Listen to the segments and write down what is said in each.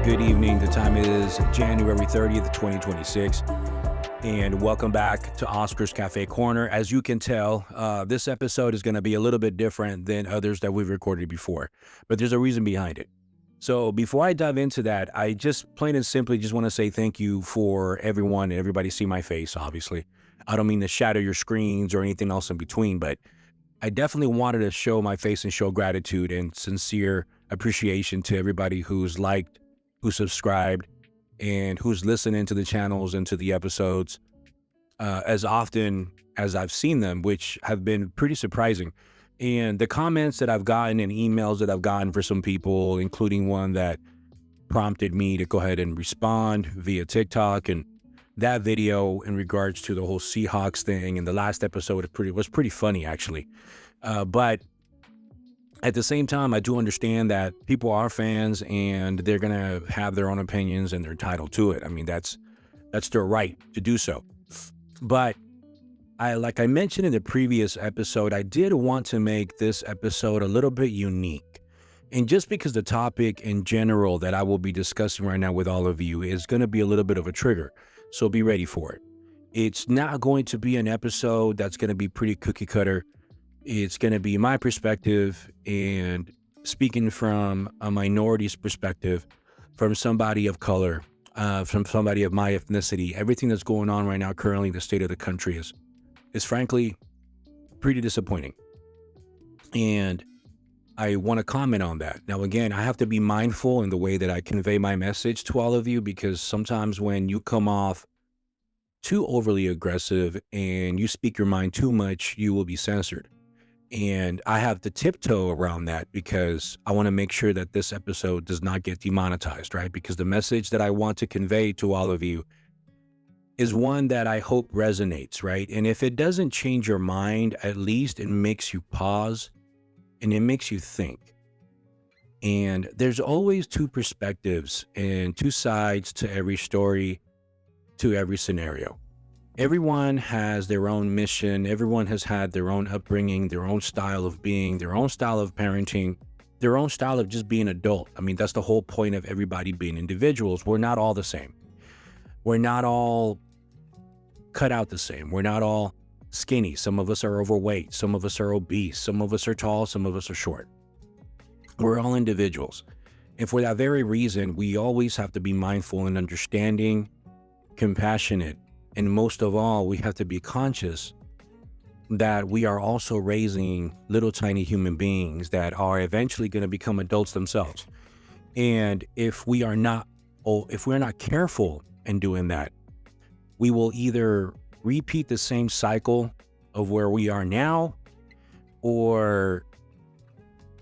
Good evening. The time is January 30th, 2026. And welcome back to Oscar's Cafe Corner. As you can tell, this episode is going to be a little bit different than others that we've recorded before, but there's a reason behind it. So before I dive into that, I just plain and simply just want to say thank you for everyone and everybody see my face, obviously. I don't mean to shatter your screens or anything else in between, but I definitely wanted to show my face and show gratitude and sincere appreciation to everybody who's liked, who subscribed, and who's listening to the channels and to the episodes as often as I've seen them, which have been pretty surprising. And the comments that I've gotten and emails that I've gotten for some people, including one that prompted me to go ahead and respond via TikTok, and that video in regards to the whole Seahawks thing and the last episode was pretty funny, actually. But at the same time, I do understand that people are fans and they're going to have their own opinions and they're entitled to it. I mean, that's their right to do so. But like I mentioned in the previous episode, I did want to make this episode a little bit unique. And just because the topic in general that I will be discussing right now with all of you is going to be a little bit of a trigger. So be ready for it. It's not going to be an episode that's going to be pretty cookie cutter. It's going to be my perspective and speaking from a minority's perspective, from somebody of color, from somebody of my ethnicity. Everything that's going on right now currently in the state of the country is frankly pretty disappointing. And I want to comment on that. Now, again, I have to be mindful in the way that I convey my message to all of you, because sometimes when you come off too overly aggressive and you speak your mind too much, you will be censored. And I have to tiptoe around that because I want to make sure that this episode does not get demonetized, right? Because the message that I want to convey to all of you is one that I hope resonates, right? And if it doesn't change your mind, at least it makes you pause and it makes you think. And there's always two perspectives and two sides to every story, to every scenario. Everyone has their own mission. Everyone has had their own upbringing, their own style of being, their own style of parenting, their own style of just being adult. I mean, that's the whole point of everybody being individuals. We're not all the same. We're not all cut out the same. We're not all skinny. Some of us are overweight. Some of us are obese. Some of us are tall. Some of us are short. We're all individuals. And for that very reason, we always have to be mindful and understanding, compassionate, and most of all, we have to be conscious that we are also raising little tiny human beings that are eventually going to become adults themselves. And if we're not careful in doing that, we will either repeat the same cycle of where we are now, or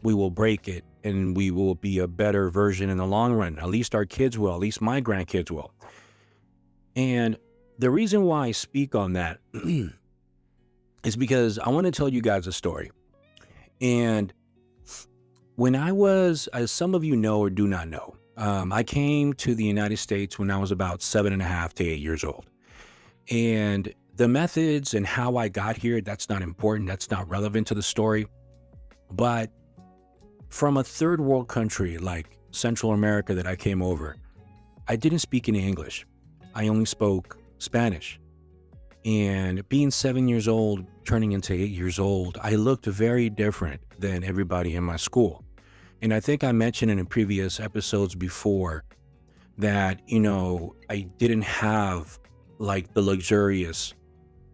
we will break it and we will be a better version in the long run. At least our kids will, at least my grandkids will. And the reason why I speak on that is because I want to tell you guys a story. And when I was, as some of you know or do not know, I came to the United States when I was about 7.5 to 8 years old. And the methods and how I got here, that's not important. That's not relevant to the story. But from a third world country like Central America that I came over, I didn't speak any English. I only spoke Spanish. And being 7 years old, turning into 8 years old, I looked very different than everybody in my school. And I think I mentioned in previous episodes before that, I didn't have like the luxurious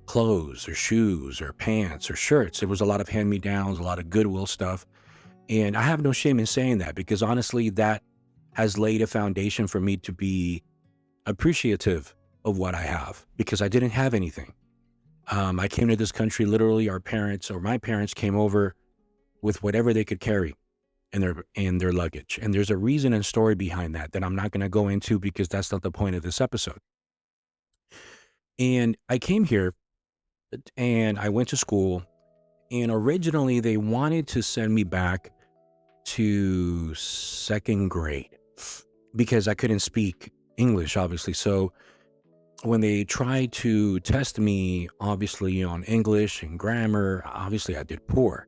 clothes or shoes or pants or shirts. It was a lot of hand-me-downs, a lot of Goodwill stuff. And I have no shame in saying that, because honestly, that has laid a foundation for me to be appreciative of what I have, because I didn't have anything. I came to this country, literally my parents came over with whatever they could carry in their luggage. And there's a reason and story behind that I'm not going to go into, because that's not the point of this episode. And I came here and I went to school, and originally they wanted to send me back to second grade because I couldn't speak English, obviously. So when they tried to test me, obviously, on English and grammar, obviously I did poor.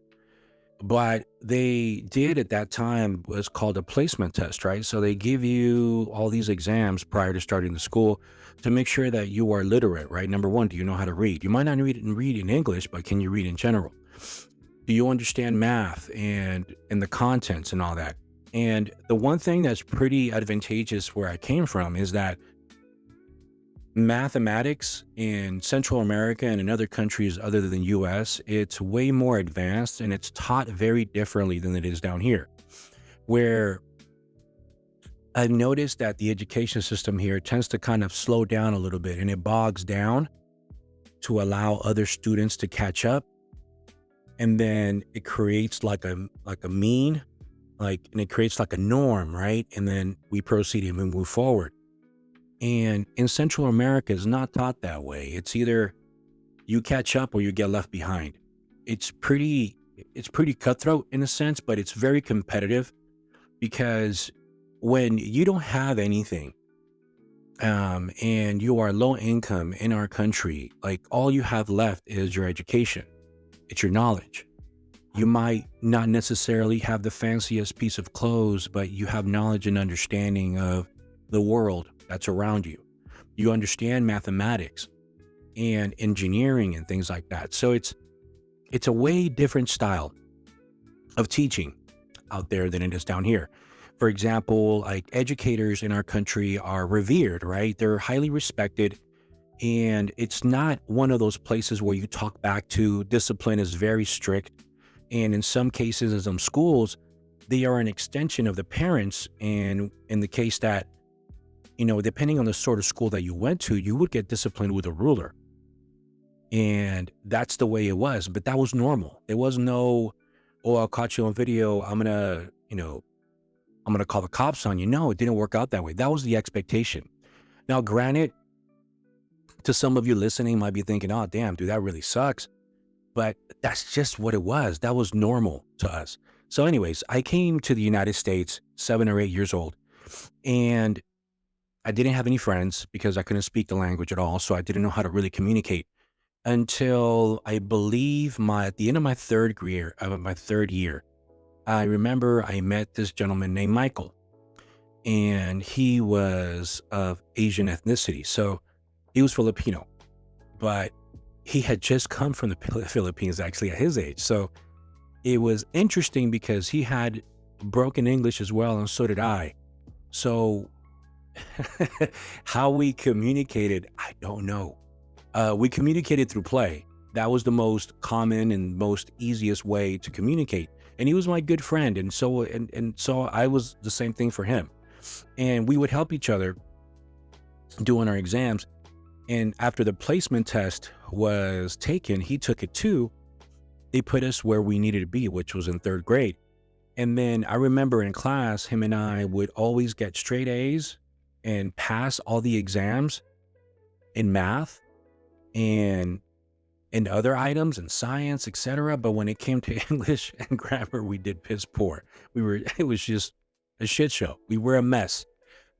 But they did at that time was called a placement test, right? So they give you all these exams prior to starting the school to make sure that you are literate, right? Number one, do you know how to read? You might not read in English, but can you read in general? Do you understand math and the contents and all that? And the one thing that's pretty advantageous where I came from is that mathematics in Central America and in other countries other than US, it's way more advanced and it's taught very differently than it is down here. Where I've noticed that the education system here tends to kind of slow down a little bit and it bogs down to allow other students to catch up. And then it creates like a mean, and it creates like a norm, right? And then we proceed and we move forward. And in Central America, it's not taught that way. It's either you catch up or you get left behind. It's pretty it's pretty cutthroat in a sense, but it's very competitive because when you don't have anything, and you are low income in our country, like all you have left is your education. It's your knowledge. You might not necessarily have the fanciest piece of clothes, but you have knowledge and understanding of the world that's around you. You understand mathematics and engineering and things like that. So it's a way different style of teaching out there than it is down here. For example, like educators in our country are revered, right? They're highly respected. And it's not one of those places where you talk back to. Discipline is very strict. And in some cases, in some schools, they are an extension of the parents. And in the case that, depending on the sort of school that you went to, you would get disciplined with a ruler. And that's the way it was. But that was normal. There was no, oh, I'll catch you on video. I'm gonna call the cops on you. No, it didn't work out that way. That was the expectation. Now, granted, to some of you listening might be thinking, oh, damn, dude, that really sucks. But that's just what it was. That was normal to us. So anyways, I came to the United States 7 or 8 years old, and I didn't have any friends because I couldn't speak the language at all. So I didn't know how to really communicate until I believe at the end of my third year, I remember I met this gentleman named Michael, and he was of Asian ethnicity. So he was Filipino, but he had just come from the Philippines actually at his age. So it was interesting because he had broken English as well, and so did I. So how we communicated, I don't know. We communicated through play. That was the most common and most easiest way to communicate. And he was my good friend. And so I was the same thing for him. And we would help each other doing our exams. And after the placement test was taken, he took it too. They put us where we needed to be, which was in third grade. And then I remember in class, him and I would always get straight A's and pass all the exams in math and other items and science, etc. But when it came to English and grammar, we did piss poor. It was just a shit show. We were a mess,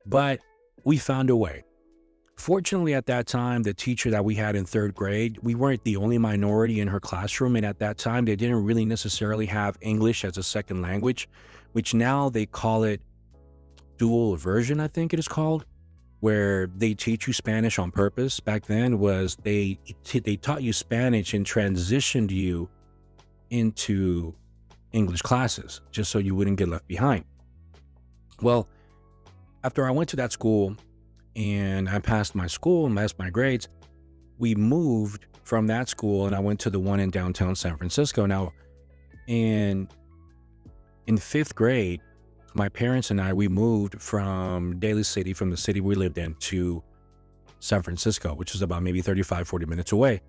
but we found a way. Fortunately, at that time, the teacher that we had in third grade, we weren't the only minority in her classroom. And at that time, they didn't really necessarily have English as a second language, which now they call it dual immersion, I think it is called, where they teach you Spanish on purpose. Back then was they taught you Spanish and transitioned you into English classes just so you wouldn't get left behind. Well, after I went to that school and I passed my school and passed my grades, we moved from that school and I went to the one in downtown San Francisco. Now, in fifth grade, my parents and we moved from Daly City, from the city we lived in, to San Francisco, which is about maybe 35, 40 minutes away.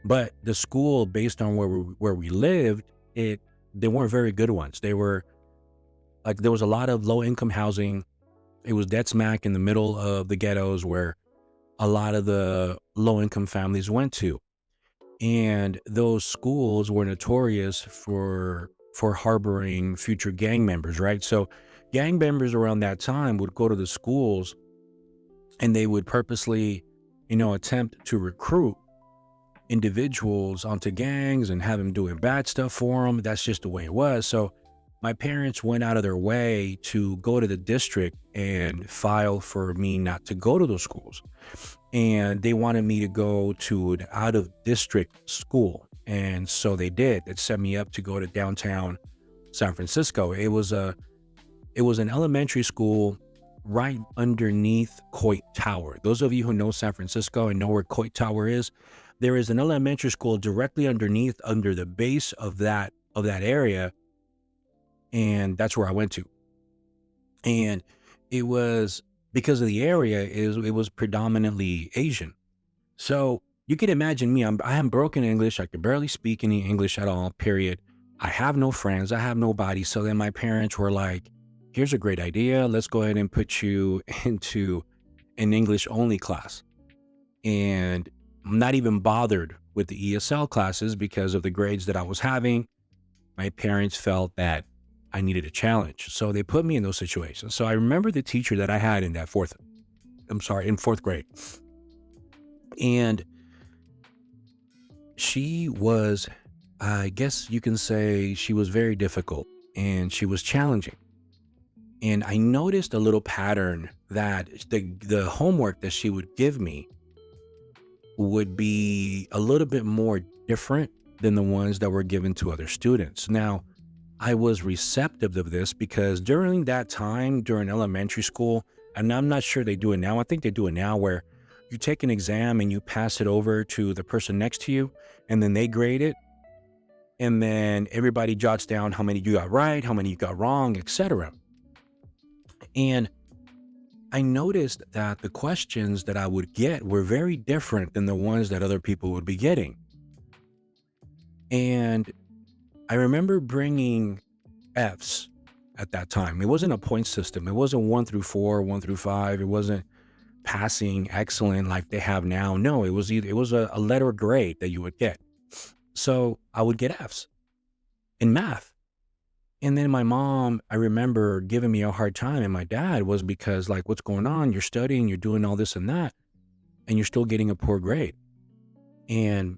But the school, based on where we lived, they weren't very good ones. They were like, there was a lot of low income housing. It was dead smack in the middle of the ghettos where a lot of the low income families went to. And those schools were notorious for harboring future gang members, right? So gang members around that time would go to the schools and they would purposely, attempt to recruit individuals onto gangs and have them doing bad stuff for them. That's just the way it was. So my parents went out of their way to go to the district and file for me not to go to those schools. And they wanted me to go to an out of district school. And so they did. It set me up to go to downtown San Francisco. It was an elementary school right underneath Coit Tower. Those of you who know San Francisco and know where Coit Tower is, there is an elementary school directly underneath, under the base of that area, and that's where I went to. And it was because of the area, it was predominantly Asian. So you can imagine me. I have broken English. I can barely speak any English at all. Period. I have no friends. I have nobody. So then my parents were like, "Here's a great idea. Let's go ahead and put you into an English only class." And I'm not even bothered with the ESL classes because of the grades that I was having. My parents felt that I needed a challenge. So they put me in those situations. So I remember the teacher that I had in in fourth grade. And she was, I guess you can say, she was very difficult and she was challenging. And I noticed a little pattern that the homework that she would give me would be a little bit more different than the ones that were given to other students. Now, I was receptive of this because during that time, during elementary school, and I'm not sure they do it now, I think they do it now, where you take an exam and you pass it over to the person next to you, and then they grade it, and then everybody jots down how many you got right, how many you got wrong, etc. And I noticed that the questions that I would get were very different than the ones that other people would be getting. And I remember bringing F's at that time. It wasn't a point system. It wasn't 1 through 4, 1 through 5. It wasn't passing excellent like they have now. No, it was a letter grade that you would get. So I would get F's in math. And then my mom, I remember, giving me a hard time, and my dad was because, like, what's going on? You're studying, you're doing all this and that, and you're still getting a poor grade. And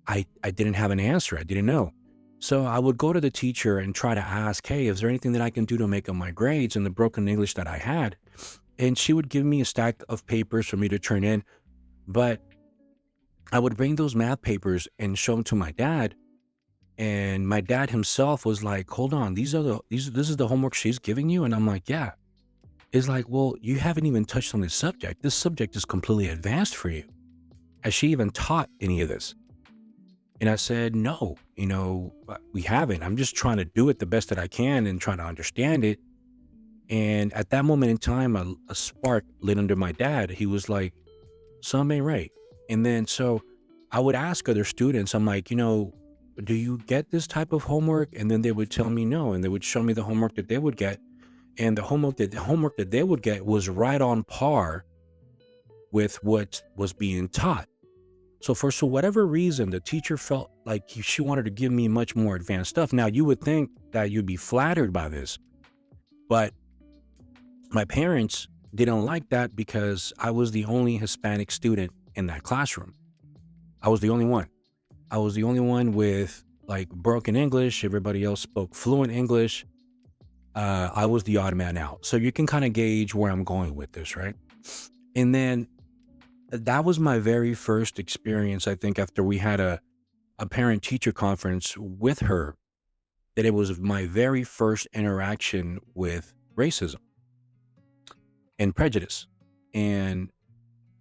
I didn't have an answer. I didn't know. So I would go to the teacher and try to ask, "Hey, is there anything that I can do to make up my grades in the broken English that I had?" And she would give me a stack of papers for me to turn in. But I would bring those math papers and show them to my dad. And my dad himself was like, "Hold on, this is the homework she's giving you?" And I'm like, "Yeah." It's like, "Well, you haven't even touched on this subject. This subject is completely advanced for you. Has she even taught any of this?" And I said, "No, we haven't. I'm just trying to do it the best that I can and trying to understand it." And at that moment in time, a spark lit under my dad. He was like, "Something ain't right." And then so I would ask other students, I'm like, "Do you get this type of homework?" And then they would tell me no, and they would show me the homework that they would get. And the homework that they would get was right on par with what was being taught. So whatever reason, the teacher felt like she wanted to give me much more advanced stuff. Now, you would think that you'd be flattered by this, but my parents didn't like that because I was the only Hispanic student in that classroom. I was the only one. I was the only one with, like, broken English. Everybody else spoke fluent English. I was the odd man out. So you can kind of gauge where I'm going with this, right? And then that was my very first experience, I think, after we had a parent teacher conference with her, that it was my very first interaction with racism and prejudice. And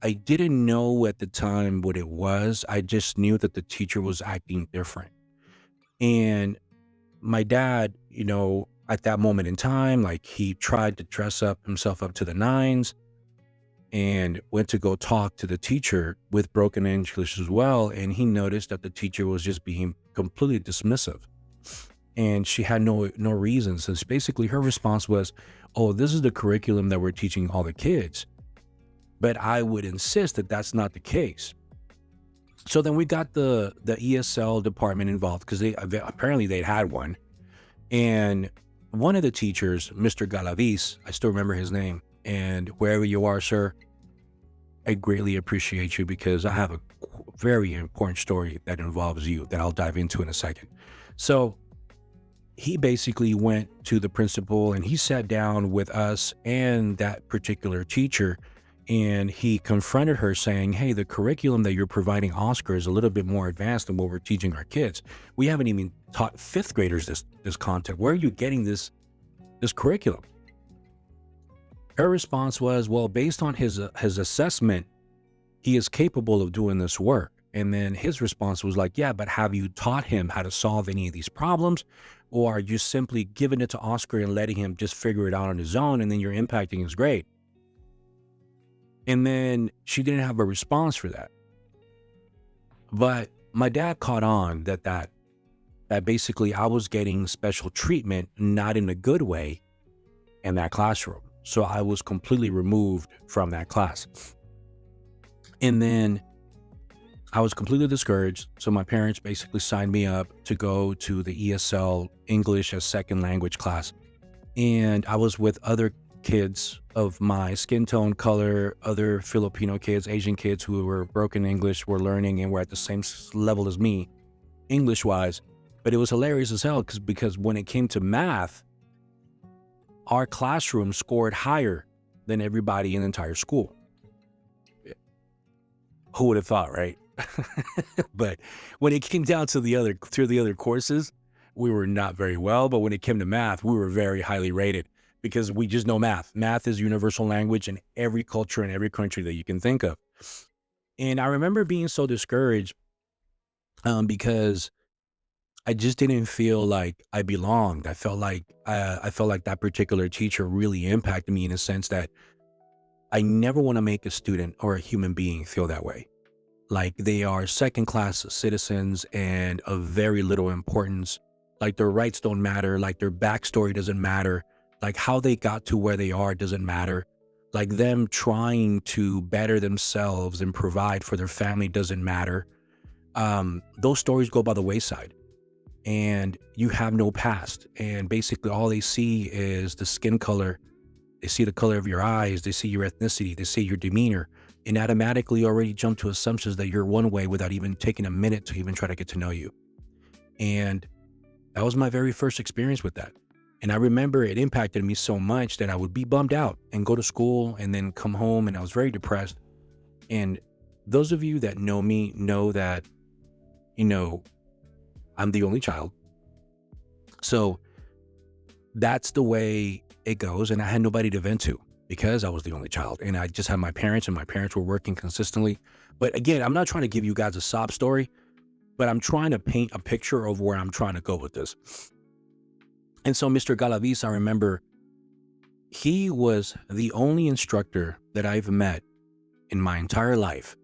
I didn't know at the time what it was. I just knew that the teacher was acting different. And my dad, at that moment in time, like, he tried to dress up himself up to the nines and went to go talk to the teacher with broken English as well. And he noticed that the teacher was just being completely dismissive. And she had no reasons. And basically her response was, "Oh, this is the curriculum that we're teaching all the kids." But I would insist that that's not the case. So then we got the ESL department involved because they'd had one. And one of the teachers, Mr. Galavis, I still remember his name. And wherever you are, sir, I greatly appreciate you because I have a very important story that involves you that I'll dive into in a second. So he basically went to the principal and he sat down with us and that particular teacher, and he confronted her saying, "Hey, the curriculum that you're providing Oscar is a little bit more advanced than what we're teaching our kids. We haven't even taught fifth graders this content. Where are you getting this curriculum?" Her response was, "Well, based on his assessment, he is capable of doing this work." And then his response was like, "Yeah, but have you taught him how to solve any of these problems? Or are you simply giving it to Oscar and letting him just figure it out on his own, and then you're impacting his grade?" And then she didn't have a response for that. But my dad caught on that basically I was getting special treatment, not in a good way, in that classroom. So I was completely removed from that class. And then I was completely discouraged. So my parents basically signed me up to go to the ESL English as second language class. And I was with other kids of my skin tone, color, other Filipino kids, Asian kids who were broken English, were learning and were at the same level as me, English wise. But it was hilarious as hell because when it came to math, our classroom scored higher than everybody in the entire school. Who would have thought, right? But when it came down to the other courses, we were not very well. But when it came to math, we were very highly rated because we just know math. Math is universal language in every culture and every country that you can think of. And I remember being so discouraged because I just didn't feel like I belonged. I felt like that particular teacher really impacted me in a sense that I never want to make a student or a human being feel that way. Like they are second class citizens and of very little importance. Like their rights don't matter. Like their backstory doesn't matter. Like how they got to where they are doesn't matter. Like them trying to better themselves and provide for their family doesn't matter. Those stories go by the wayside. And you have no past. And basically all they see is the skin color. They see the color of your eyes. They see your ethnicity. They see your demeanor, and automatically already jump to assumptions that you're one way without even taking a minute to even try to get to know you. And that was my very first experience with that. And I remember it impacted me so much that I would be bummed out and go to school and then come home, and I was very depressed. And those of you that know me know that, I'm the only child. So that's the way it goes. And I had nobody to vent to because I was the only child. And I just had my parents, and my parents were working consistently. But again, I'm not trying to give you guys a sob story, but I'm trying to paint a picture of where I'm trying to go with this. And so Mr. Galavis, I remember he was the only instructor that I've met in my entire life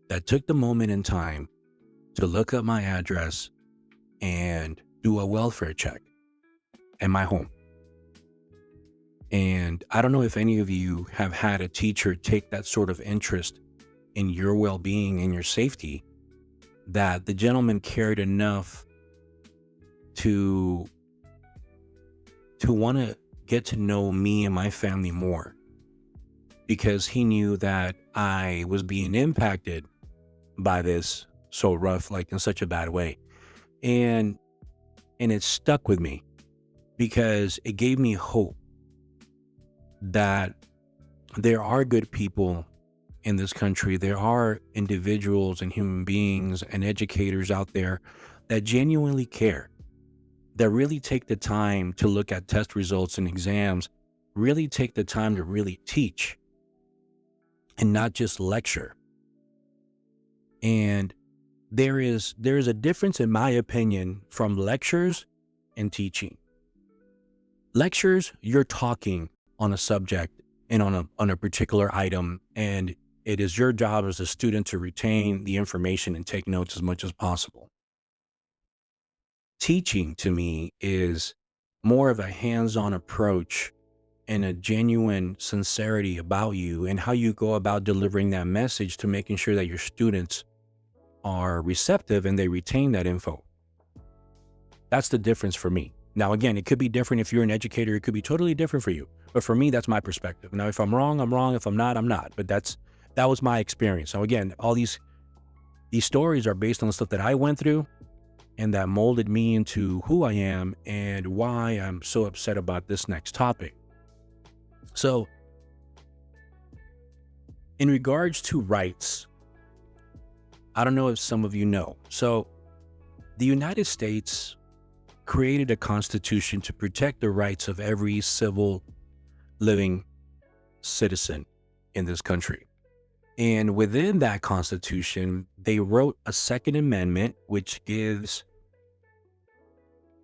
that took the moment in time to look up my address and do a welfare check in my home. And I don't know if any of you have had a teacher take that sort of interest in your well-being and your safety, that the gentleman cared enough to want to get to know me and my family more, because he knew that I was being impacted by this so rough, like in such a bad way. And it stuck with me because it gave me hope that there are good people in this country. There are individuals and human beings and educators out there that genuinely care, that really take the time to look at test results and exams, really take the time to really teach and not just lecture. And there is a difference, in my opinion, from lectures and teaching. Lectures, you're talking on a subject and on a particular item, and it is your job as a student to retain the information and take notes as much as possible. Teaching, to me, is more of a hands-on approach and a genuine sincerity about you and how you go about delivering that message to making sure that your students are receptive and they retain that info. That's the difference for me. Now, again, it could be different if you're an educator. It could be totally different for you. But for me, that's my perspective. Now, if I'm wrong, I'm wrong. If I'm not, I'm not. But that was my experience. So again, all these These stories are based on the stuff that I went through and that molded me into who I am and why I'm so upset about this next topic. So, in regards to rights, I don't know if some of you know. So, the United States created a constitution to protect the rights of every civil living citizen in this country. And within that constitution, they wrote a Second Amendment, which gives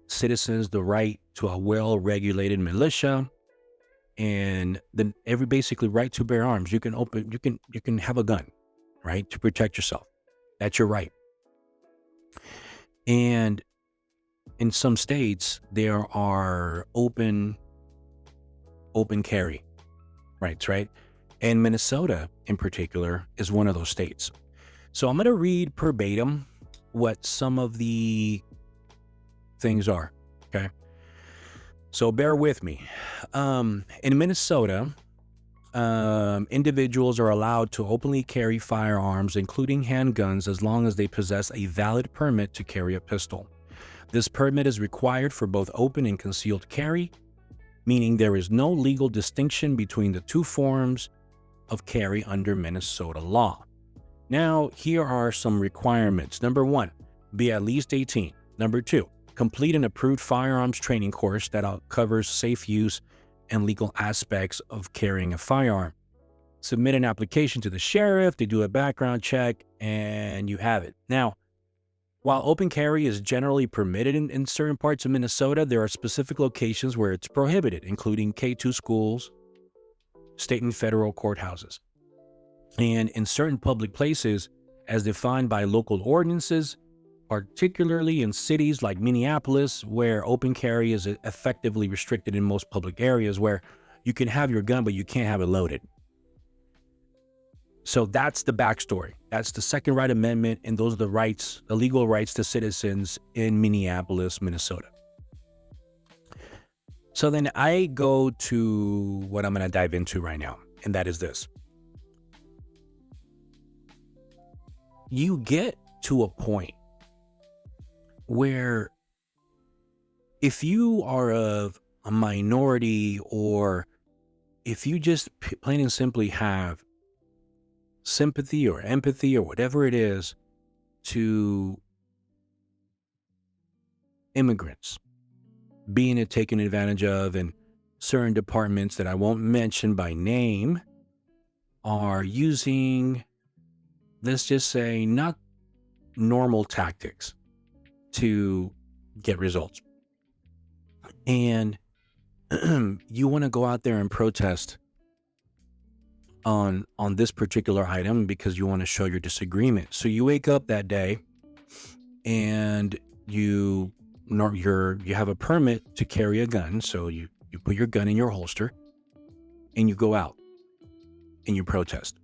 citizens the right to a well-regulated militia and then every basically right to bear arms. You can have a gun, right, to protect yourself. That's your right. And in some states, there are open carry rights, right? And Minnesota, in particular, is one of those states. So I'm going to read verbatim what some of the things are, okay? So bear with me. In Minnesota, individuals are allowed to openly carry firearms, including handguns, as long as they possess a valid permit to carry a pistol. This permit is required for both open and concealed carry, meaning there is no legal distinction between the two forms of carry under Minnesota law. Now, here are some requirements. Number 1, be at least 18. Number 2, complete an approved firearms training course that covers safe use and legal aspects of carrying a firearm. Submit an application to the sheriff, they do a background check, and you have it. Now, while open carry is generally permitted in certain parts of Minnesota, there are specific locations where it's prohibited, including K-2 schools, state and federal courthouses. And in certain public places, as defined by local ordinances, particularly in cities like Minneapolis, where open carry is effectively restricted in most public areas, where you can have your gun, but you can't have it loaded. So that's the backstory. That's the Second Right Amendment, and those are the rights, the legal rights to citizens in Minneapolis, Minnesota. So then I go to what I'm going to dive into right now, and that is this. You get to a point where if you are of a minority, or if you just plain and simply have sympathy or empathy or whatever it is to immigrants being taken advantage of, and certain departments that I won't mention by name are using, let's just say, not normal tactics to get results. And you want to go out there and protest on this particular item because you want to show your disagreement. So you wake up that day and you have a permit to carry a gun. So you put your gun in your holster and you go out and you protest.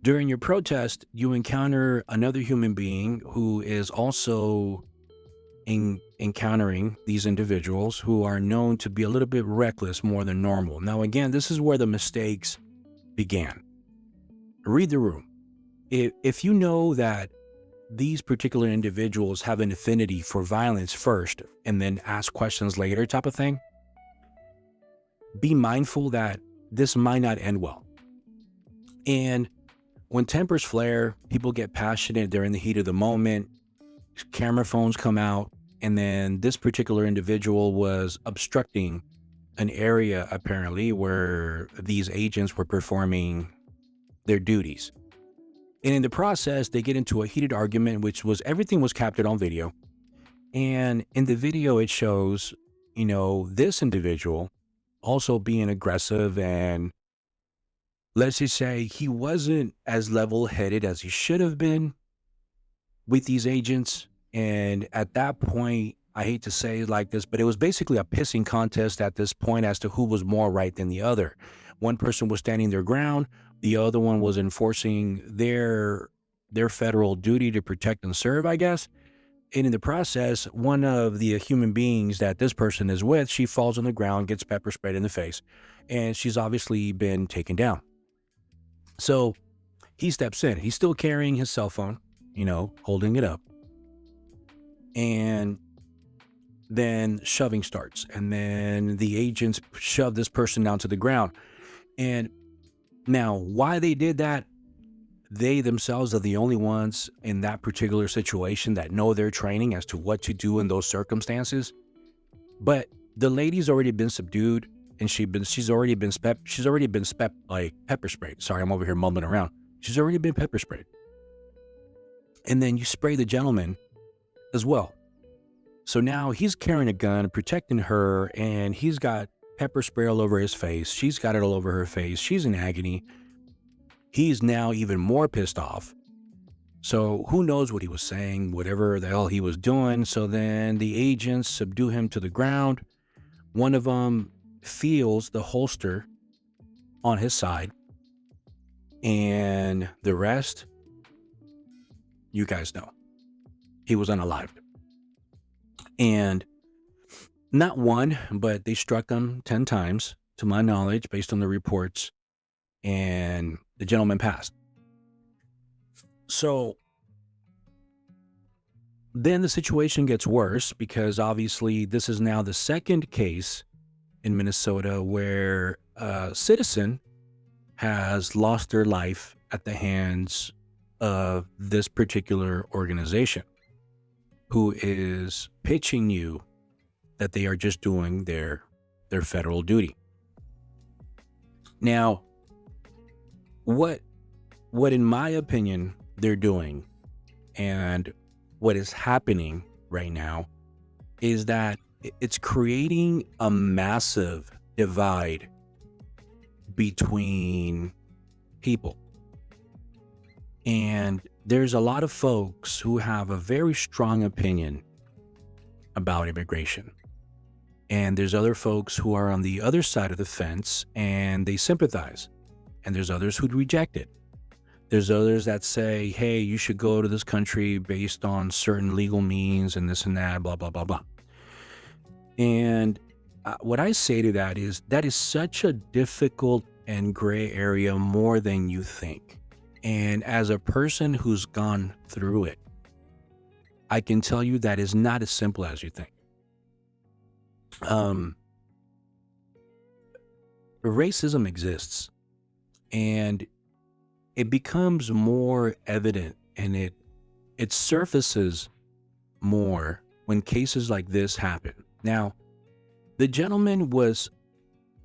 During your protest, you encounter another human being who is also encountering these individuals who are known to be a little bit reckless more than normal. Now, again, this is where the mistakes began. Read the room. If you know that these particular individuals have an affinity for violence first and then ask questions later type of thing, be mindful that this might not end well. And when tempers flare, people get passionate, they're in the heat of the moment, camera phones come out, and then this particular individual was obstructing an area apparently where these agents were performing their duties. And in the process, they get into a heated argument, everything was captured on video. And in the video, it shows, this individual also being aggressive, and let's just say he wasn't as level-headed as he should have been with these agents. And at that point, I hate to say it like this, but it was basically a pissing contest at this point as to who was more right than the other. One person was standing their ground. The other one was enforcing their federal duty to protect and serve, I guess. And in the process, one of the human beings that this person is with, she falls on the ground, gets pepper sprayed in the face, and she's obviously been taken down. So he steps in. He's still carrying his cell phone. holding it up. And then shoving starts. And then the agents shove this person down to the ground. And now, why they did that, they themselves are the only ones in that particular situation that know their training as to what to do in those circumstances. But the lady's already been subdued, and she's already been like pepper sprayed. Sorry, I'm over here mumbling around. She's already been pepper sprayed. And then you spray the gentleman as well. So now he's carrying a gun, protecting her, and he's got pepper spray all over his face. She's got it all over her face. She's in agony. He's now even more pissed off. So who knows what he was saying, whatever the hell he was doing. So then the agents subdue him to the ground. One of them feels the holster on his side. And the rest, you guys know. He was unalived. And not one, but they struck him 10 times, to my knowledge, based on the reports. And the gentleman passed. So then the situation gets worse, because obviously this is now the second case in Minnesota where a citizen has lost their life at the hands of this particular organization, who is pitching you that they are just doing their federal duty. Now, what in my opinion they're doing, and what is happening right now, is that it's creating a massive divide between people. And there's a lot of folks who have a very strong opinion about immigration. And there's other folks who are on the other side of the fence and they sympathize. And there's others who'd reject it. There's others that say, hey, you should go to this country based on certain legal means and this and that, blah, blah, blah, blah. And what I say to that is such a difficult and gray area, more than you think. And as a person who's gone through it, I can tell you that is not as simple as you think. Racism exists, and it becomes more evident, and it surfaces more when cases like this happen. Now, the gentleman was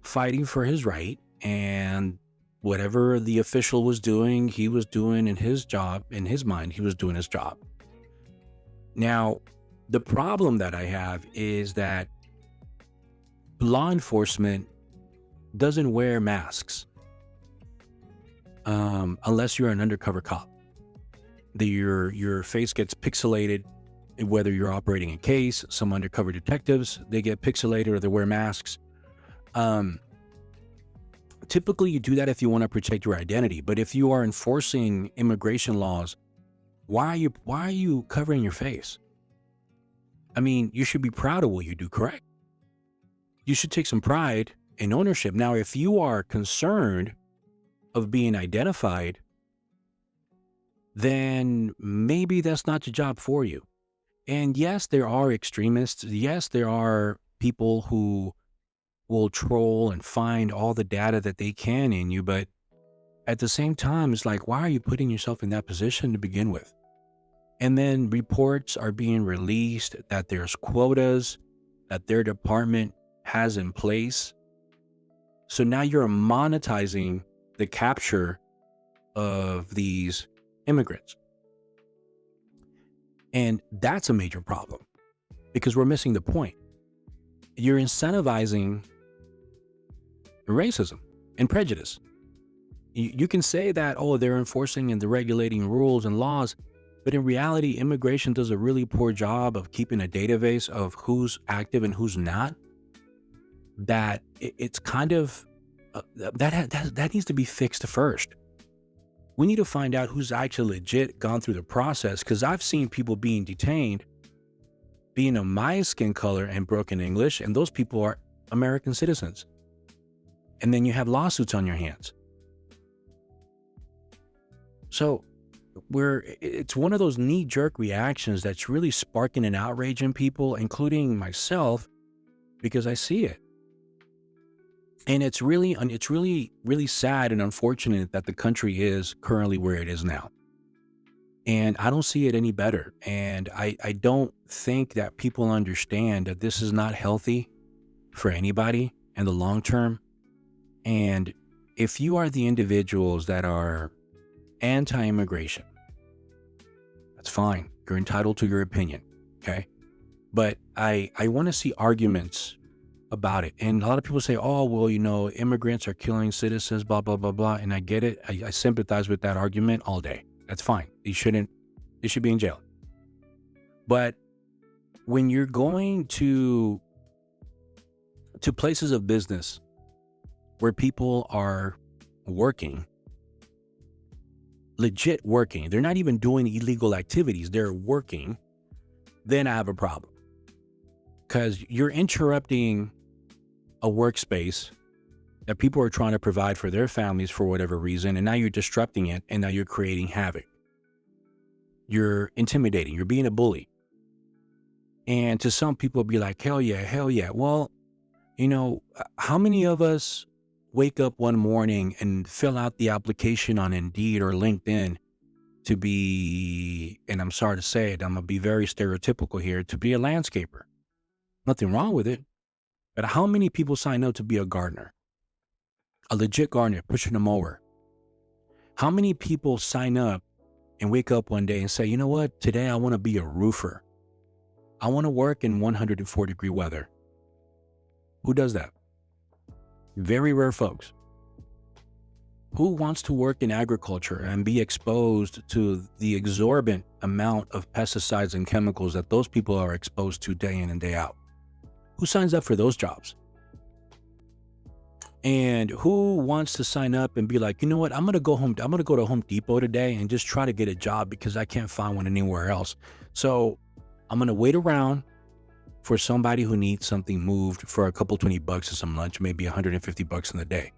fighting for his right, and whatever the official was doing, he was doing in his job. In his mind, he was doing his job. Now, the problem that I have is that law enforcement doesn't wear masks unless you're an undercover cop. Your face gets pixelated, whether you're operating a case. Some undercover detectives, they get pixelated or they wear masks. Typically, you do that if you want to protect your identity. But if you are enforcing immigration laws, why are you covering your face? I mean, you should be proud of what you do, correct? You should take some pride and ownership. Now, if you are concerned of being identified, then maybe that's not the job for you. And yes, there are extremists. Yes, there are people who will troll and find all the data that they can in you. But at the same time, it's like, why are you putting yourself in that position to begin with? And then reports are being released that there's quotas that their department has in place. So now you're monetizing the capture of these immigrants. And that's a major problem, because we're missing the point. You're incentivizing racism and prejudice. You can say that, oh, they're enforcing and they're regulating rules and laws, but in reality, immigration does a really poor job of keeping a database of who's active and who's not. That it's kind of that needs to be fixed first. We need to find out who's actually legit gone through the process, because I've seen people being detained being of my skin color and broken English, and those people are American citizens. And then you have lawsuits on your hands. So where it's one of those knee-jerk reactions that's really sparking an outrage in people, including myself, because I see it. And it's really, really sad and unfortunate that the country is currently where it is now. And I don't see it any better. And I don't think that people understand that this is not healthy for anybody in the long term. And if you are the individuals that are anti-immigration, that's fine. You're entitled to your opinion. Okay. But I want to see arguments about it. And a lot of people say, oh, well, immigrants are killing citizens, blah, blah, blah, blah. And I get it. I sympathize with that argument all day. That's fine. They should be in jail. But when you're going to places of business where people are working, legit working, they're not even doing illegal activities, they're working, then I have a problem. Because you're interrupting a workspace that people are trying to provide for their families for whatever reason, and now you're disrupting it, and now you're creating havoc. You're intimidating, you're being a bully. And to some people be like, hell yeah, hell yeah. Well, how many of us wake up one morning and fill out the application on Indeed or LinkedIn to be, and I'm sorry to say it, I'm going to be very stereotypical here, to be a landscaper? Nothing wrong with it. But how many people sign up to be a gardener? A legit gardener, pushing a mower. How many people sign up and wake up one day and say, you know what, today I want to be a roofer. I want to work in 104-degree weather. Who does that? Very rare folks. Who wants to work in agriculture and be exposed to the exorbitant amount of pesticides and chemicals that those people are exposed to day in and day out? Who signs up for those jobs? And who wants to sign up and be like, you know what, I'm going to go to Home Depot today and just try to get a job because I can't find one anywhere else. So I'm going to wait around for somebody who needs something moved for a couple $20 and some lunch, maybe $150 in the day.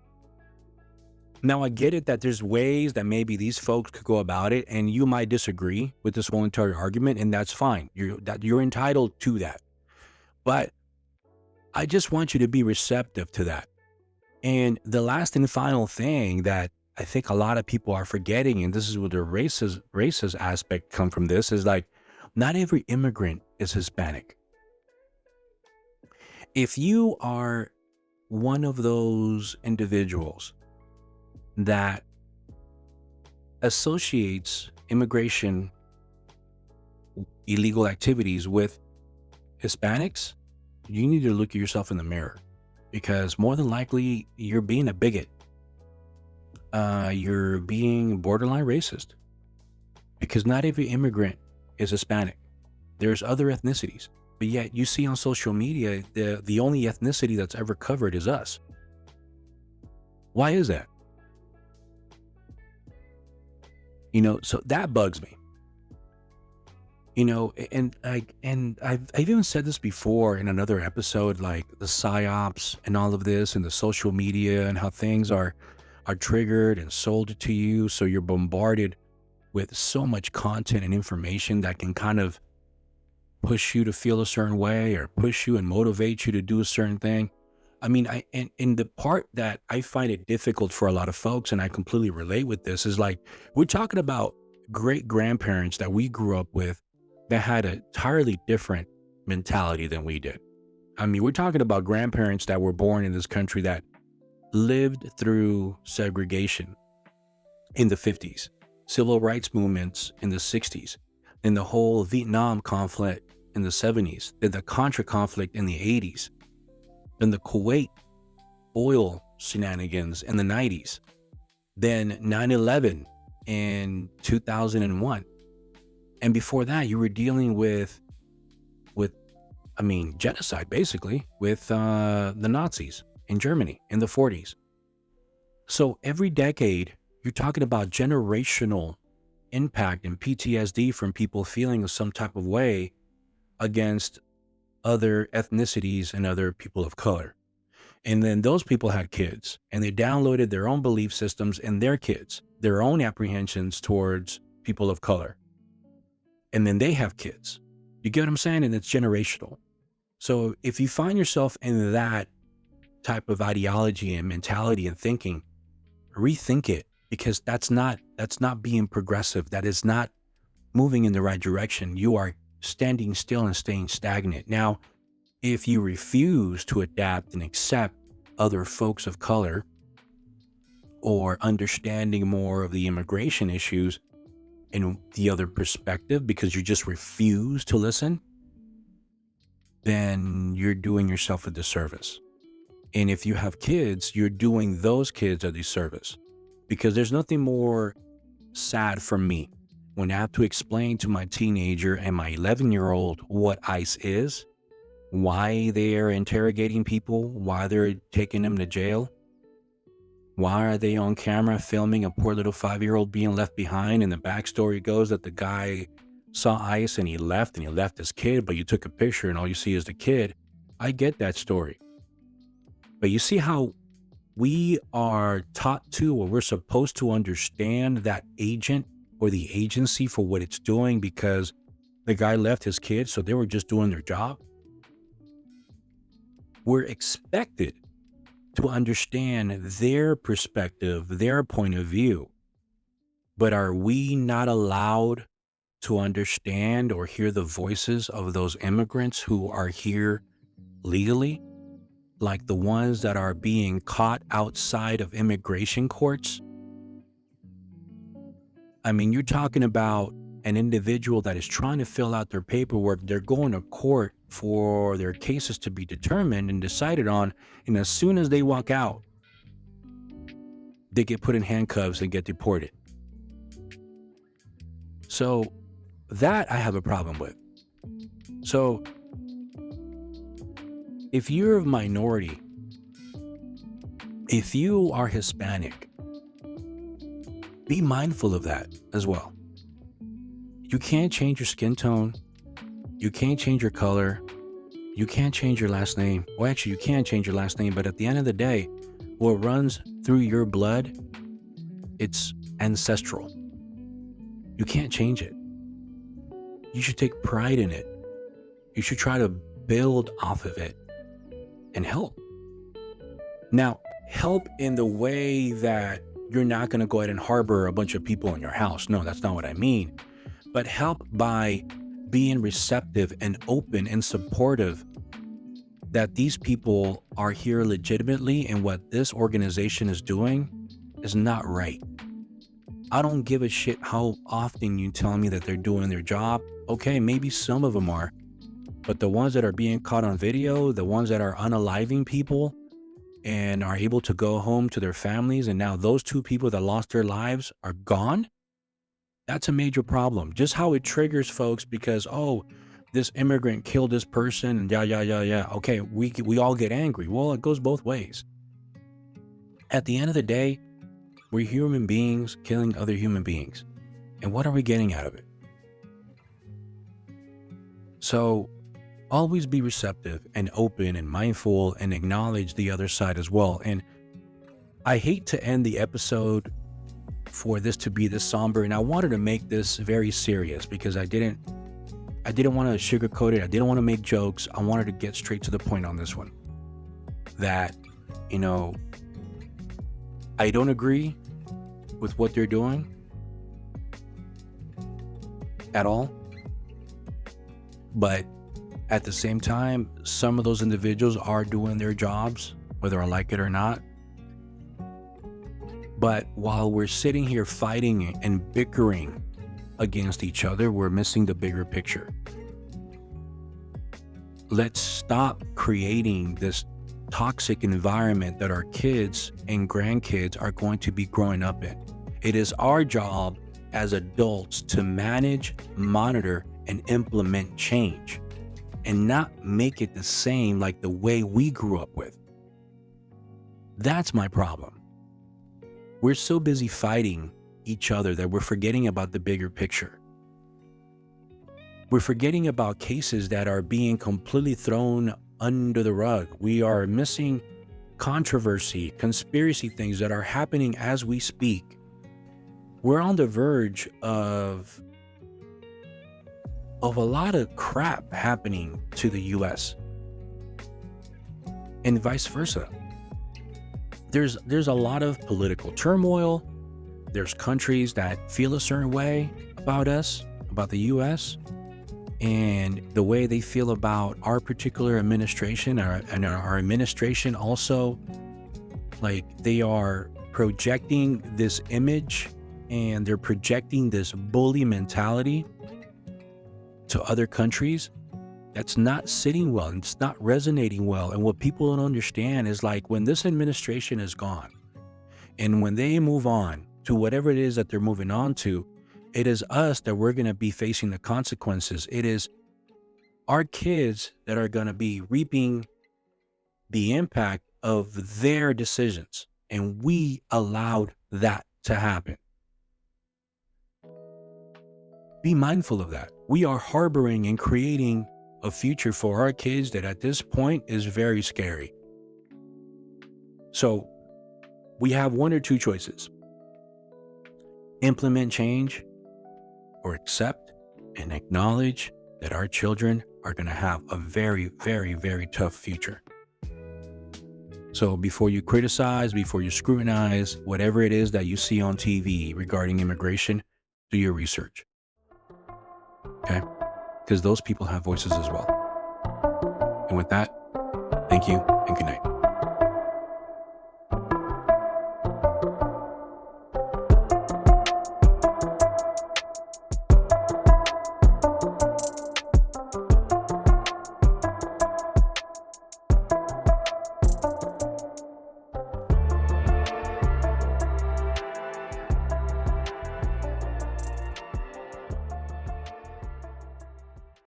Now, I get it that there's ways that maybe these folks could go about it, and you might disagree with this whole entire argument, and that's fine. You're entitled to that. But I just want you to be receptive to that. And the last and final thing that I think a lot of people are forgetting, and this is where the racist aspect come from this, is like, not every immigrant is Hispanic. If you are one of those individuals that associates immigration illegal activities with Hispanics, you need to look at yourself in the mirror, because more than likely you're being a bigot. You're being borderline racist, because not every immigrant is Hispanic. There's other ethnicities, but yet you see on social media, the only ethnicity that's ever covered is us. Why is that? So that bugs me. And I've even said this before in another episode, like the psyops and all of this and the social media and how things are triggered and sold to you. So you're bombarded with so much content and information that can kind of push you to feel a certain way or push you and motivate you to do a certain thing. I mean, and the part that I find it difficult for a lot of folks, and I completely relate with this, is like, we're talking about great grandparents that we grew up with that had an entirely different mentality than we did. I mean, we're talking about grandparents that were born in this country that lived through segregation in the 50s, civil rights movements in the 60s, then the whole Vietnam conflict in the 70s, then the Contra conflict in the 80s, then the Kuwait oil shenanigans in the 90s, then 9/11 in 2001. And before that, you were dealing with genocide, basically, with the Nazis in Germany in the 40s. So every decade, you're talking about generational impact and PTSD from people feeling some type of way against other ethnicities and other people of color. And then those people had kids, and they downloaded their own belief systems in their kids, their own apprehensions towards people of color. And then they have kids. You get what I'm saying? And it's generational. So if you find yourself in that type of ideology and mentality and thinking, rethink it, because that's not being progressive. That is not moving in the right direction. You are standing still and staying stagnant. Now, if you refuse to adapt and accept other folks of color or understanding more of the immigration issues and the other perspective because you just refuse to listen, then you're doing yourself a disservice. And if you have kids, you're doing those kids a disservice, because there's nothing more sad for me when I have to explain to my teenager and my 11-year-old what ICE is, why they are interrogating people, why they're taking them to jail. Why are they on camera filming a poor little 5-year-old being left behind? And the backstory goes that the guy saw ICE and he left his kid, but you took a picture and all you see is the kid. I get that story. But you see how we are taught to, or we're supposed to understand that agent or the agency for what it's doing because the guy left his kid, so they were just doing their job. We're expected to understand their perspective, their point of view. But are we not allowed to understand or hear the voices of those immigrants who are here legally? Like the ones that are being caught outside of immigration courts? I mean, you're talking about an individual that is trying to fill out their paperwork. They're going to court for their cases to be determined and decided on. And as soon as they walk out, they get put in handcuffs and get deported. So that I have a problem with. So if you're a minority, if you are Hispanic, be mindful of that as well. You can't change your skin tone. You can't change your color. You can't change your last name. Well, actually, you can change your last name, but at the end of the day, what runs through your blood, it's ancestral. You can't change it. You should take pride in it. You should try to build off of it and help. Now, help in the way that you're not going to go ahead and harbor a bunch of people in your house. No, that's not what I mean. But help by being receptive and open and supportive that these people are here legitimately, and what this organization is doing is not right. I don't give a shit how often you tell me that they're doing their job. Okay, maybe some of them are, but the ones that are being caught on video, the ones that are unaliving people and are able to go home to their families, and now those two people that lost their lives are gone, that's a major problem. Just how it triggers folks because, oh, this immigrant killed this person and yeah. Okay, we all get angry. Well, it goes both ways. At the end of the day, we're human beings killing other human beings. And what are we getting out of it? So always be receptive and open and mindful and acknowledge the other side as well. And I hate to end the episode for this to be this somber, and I wanted to make this very serious because I didn't want to sugarcoat it. I didn't want to make jokes. I wanted to get straight to the point on this one. That, I don't agree with what they're doing at all. But at the same time, some of those individuals are doing their jobs, whether I like it or not. But while we're sitting here fighting and bickering against each other, we're missing the bigger picture. Let's stop creating this toxic environment that our kids and grandkids are going to be growing up in. It is our job as adults to manage, monitor, and implement change, and not make it the same like the way we grew up with. That's my problem. We're so busy fighting each other that we're forgetting about the bigger picture. We're forgetting about cases that are being completely thrown under the rug. We are missing controversy, conspiracy things that are happening as we speak. we're on the verge of a lot of crap happening to the US and vice versa. There's a lot of political turmoil. There's countries that feel a certain way about us, about the US, and the way they feel about our particular administration, and our administration also, like, they are projecting this image and they're projecting this bully mentality to other countries that's not sitting well and it's not resonating well. And what people don't understand is, like, when this administration is gone and when they move on to whatever it is that they're moving on to, it is us that we're going to be facing the consequences. It is our kids that are going to be reaping the impact of their decisions. And we allowed that to happen. Be mindful of that. We are harboring and creating a future for our kids that at this point is very scary. So we have one or two choices: implement change, or accept and acknowledge that our children are going to have a very, very, very tough future. So before you criticize, before you scrutinize whatever it is that you see on TV regarding immigration, do your research. Okay? Because those people have voices as well. And with that, thank you and good night.